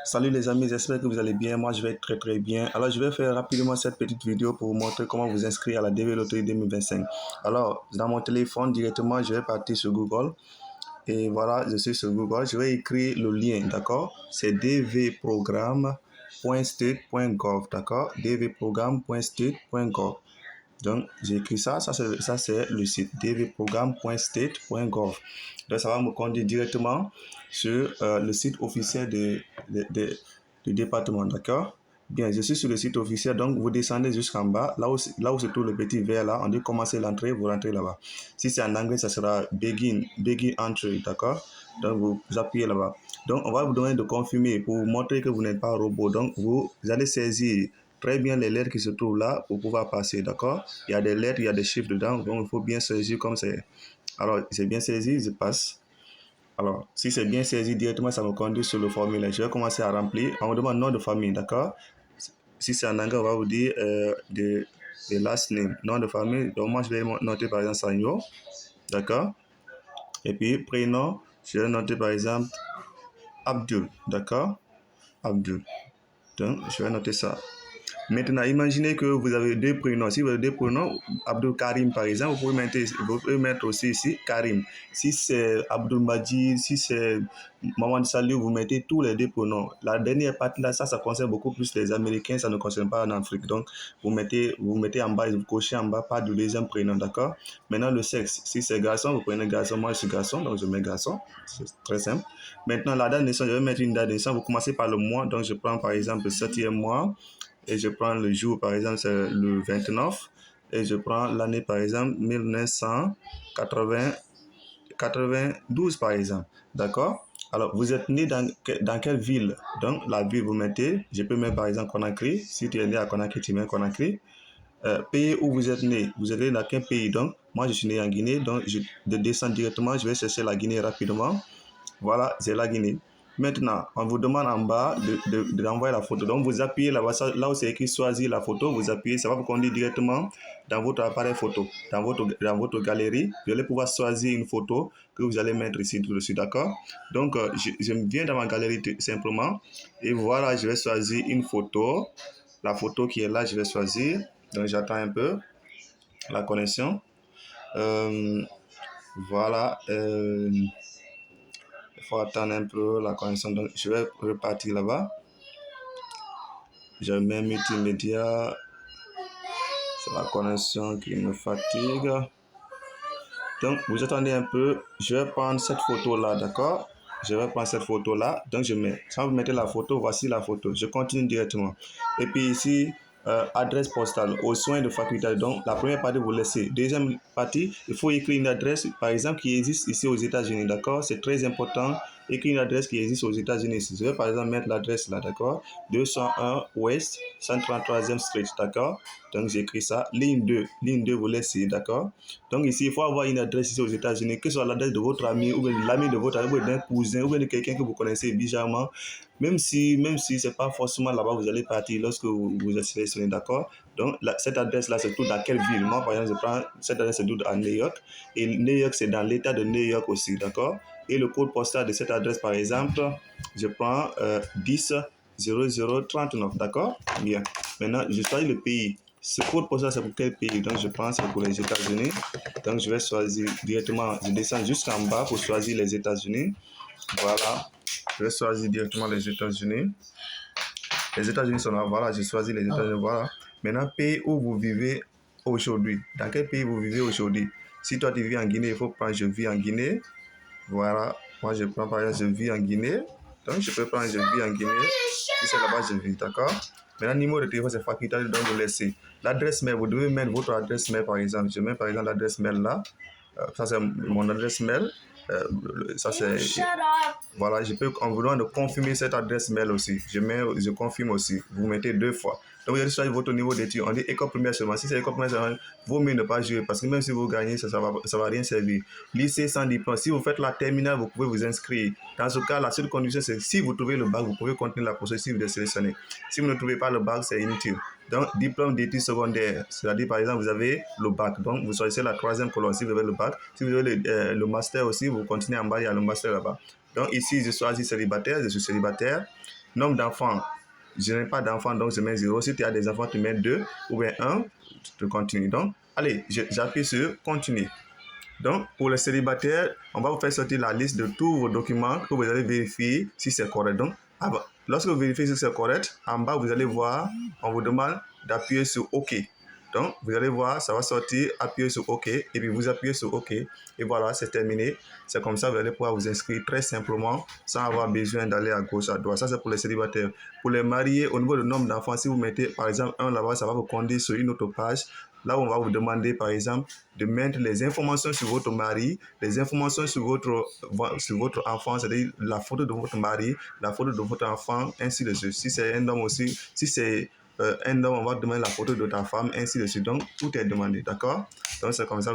Salut les amis, j'espère que vous allez bien. Moi, je vais très bien. Alors, je vais faire rapidement cette petite vidéo pour vous montrer comment vous inscrire à la DV Loterie 2025. Alors, dans mon téléphone, directement, je vais partir sur Google. Et voilà, je suis sur Google. Je vais écrire le lien, d'accord? C'est dvprogramme.state.gov, d'accord? dvprogramme.state.gov. Donc, j'ai écrit ça c'est le site dvprogramme.state.gov. Donc, ça va me conduire directement sur le site officiel du département, d'accord? Bien, je suis sur le site officiel, donc vous descendez jusqu'en bas, là où se trouve le petit verre là, on dit commencer l'entrée, vous rentrez là-bas. Si c'est en anglais, ça sera begin entry, d'accord? Donc, vous appuyez là-bas. Donc, on va vous demander de confirmer pour vous montrer que vous n'êtes pas un robot. Donc, vous allez saisir très bien les lettres qui se trouvent là pour pouvoir passer, d'accord? Il y a des lettres, il y a des chiffres dedans, donc il faut bien saisir comme c'est. Alors, c'est bien saisi, je passe. Alors, si c'est bien saisi directement, ça me conduit sur le formulaire. Je vais commencer à remplir. On me demande nom de famille, d'accord? Si c'est en anglais, on va vous dire the last name, nom de famille. Donc, moi, je vais noter par exemple Sanyo, d'accord? Et puis, prénom, je vais noter par exemple Abdul, d'accord? Abdul. Donc, je vais noter ça. Maintenant, imaginez que vous avez deux prénoms. Si vous avez deux prénoms, Abdul Karim par exemple, vous pouvez mettre aussi ici Karim. Si c'est Abdul Majid, si c'est Maman Salou, vous mettez tous les deux prénoms. La dernière partie là, ça concerne beaucoup plus les Américains, ça ne concerne pas en Afrique. Donc, vous mettez en bas, vous cochez en bas pas de deuxième prénom, d'accord? Maintenant, le sexe. Si c'est garçon, vous prenez garçon. Moi, je suis garçon, donc je mets garçon. C'est très simple. Maintenant, la date de naissance, je vais mettre une date de naissance. Vous commencez par le mois, donc je prends par exemple le 7e mois. Et je prends le jour, par exemple, c'est le 29. Et je prends l'année, par exemple, 1992, par exemple. D'accord? Alors, vous êtes né dans quelle ville? Donc, la ville, vous mettez, je peux mettre, par exemple, Conakry. Si tu es né à Conakry, tu mets Conakry. Pays où vous êtes né dans quel pays? Donc, moi, je suis né en Guinée. Donc, je descends directement, je vais chercher la Guinée rapidement. Voilà, c'est la Guinée. Maintenant, on vous demande en bas d'envoyer la photo. Donc, vous appuyez là-bas, là où c'est écrit choisir la photo, vous appuyez, ça va vous conduire directement dans votre appareil photo, dans votre galerie. Vous allez pouvoir choisir une photo que vous allez mettre ici dessus, d'accord? Donc, je viens dans ma galerie simplement et voilà, je vais choisir une photo. La photo qui est là, je vais choisir. Donc, j'attends un peu la connexion. Voilà. Il faut attendre un peu la connexion. Donc, je vais repartir là-bas. Je mets multimédia. C'est la connexion qui me fatigue. Donc, vous attendez un peu. Je vais prendre cette photo-là, d'accord? Je vais prendre cette photo-là. Donc, je mets. Quand vous mettez la photo, voici la photo. Je continue directement. Et puis ici, adresse postale aux soins de faculté. Donc, la première partie, vous laissez. Deuxième partie, il faut écrire une adresse, par exemple, qui existe ici aux États-Unis, d'accord? C'est très important. Écrire une adresse qui existe aux États-Unis. Je vais, par exemple, mettre l'adresse là, d'accord? 201 West 133e Street, d'accord? Donc, j'écris ça. Ligne 2, vous laissez, d'accord? Donc, ici, il faut avoir une adresse ici aux États-Unis, que ce soit l'adresse de votre ami, ou l'ami de votre ami, ou d'un cousin, ou de quelqu'un que vous connaissez bizarrement. Même si ce n'est pas forcément là-bas vous allez partir lorsque vous êtes sélectionné, d'accord? Donc, cette adresse-là, c'est tout dans quelle ville? Moi, par exemple, je prends cette adresse, c'est tout à New York. Et New York, c'est dans l'État de New York aussi, d'accord? Et le code postal de cette adresse, par exemple, je prends 10 0039, d'accord? Bien. Maintenant, je choisis le pays. Ce code postal, c'est pour quel pays? Donc, je prends, c'est pour les États-Unis. Donc, je vais choisir directement, je descends jusqu'en bas pour choisir les États-Unis. Voilà. Je vais choisir directement les États-Unis. Les États-Unis sont là. Voilà, j'ai choisi les États-Unis. Voilà. Maintenant, pays où vous vivez aujourd'hui. Dans quel pays vous vivez aujourd'hui? Si toi, tu vis en Guinée, il faut prendre je vis en Guinée. Voilà. Moi, je prends par exemple, je vis en Guinée. Donc, je peux prendre je vis en Guinée. Si c'est là-bas, je vis. D'accord? Maintenant, le numéro de téléphone, c'est facultatif, donc vous laissez. L'adresse mail, vous devez mettre votre adresse mail, par exemple. Je mets par exemple l'adresse mail là. Ça, c'est mon adresse mail. Ça, c'est. Voilà, on vous demande de confirmer cette adresse mail aussi. Je confirme aussi. Vous mettez 2 fois. Donc, vous allez choisir votre niveau d'études. On dit école primaire seulement. Si c'est école primaire seulement, vaut mieux ne pas jouer parce que même si vous gagnez, ça va rien servir. Lycée sans diplôme. Si vous faites la terminale, vous pouvez vous inscrire. Dans ce cas, la seule condition, c'est si vous trouvez le bac, vous pouvez continuer la procédure si vous êtes sélectionné. Si vous ne trouvez pas le bac, c'est inutile. Donc, diplôme d'études secondaires, c'est-à-dire, par exemple, vous avez le bac. Donc, vous choisissez la 3e colonne si vous avez le bac. Si vous avez le master aussi, vous continuez en bas, il y a le master là-bas. Donc, ici, je choisis célibataire, je suis célibataire. Nombre d'enfants, je n'ai pas d'enfants, donc je mets 0. Si tu as des enfants, tu mets 2 ou bien 1, tu continues. Donc, allez, j'appuie sur continuer. Donc, pour les célibataires, on va vous faire sortir la liste de tous vos documents que vous allez vérifier si c'est correct. Donc, lorsque vous vérifiez si c'est correct, en bas, vous allez voir, on vous demande d'appuyer sur OK. Donc, vous allez voir, ça va sortir, appuyez sur OK, et puis vous appuyez sur OK, et voilà, c'est terminé. C'est comme ça, vous allez pouvoir vous inscrire très simplement, sans avoir besoin d'aller à gauche, à droite. Ça, c'est pour les célibataires. Pour les mariés, au niveau du nombre d'enfants, si vous mettez, par exemple, 1 là-bas, ça va vous conduire sur une autre page. Là, on va vous demander, par exemple, de mettre les informations sur votre mari, les informations sur votre enfant, c'est-à-dire la photo de votre mari, la photo de votre enfant, ainsi de suite. Si c'est un homme aussi, si c'est un homme, on va demander la photo de ta femme, ainsi de suite. Donc, tout est demandé, d'accord? Donc, c'est comme ça.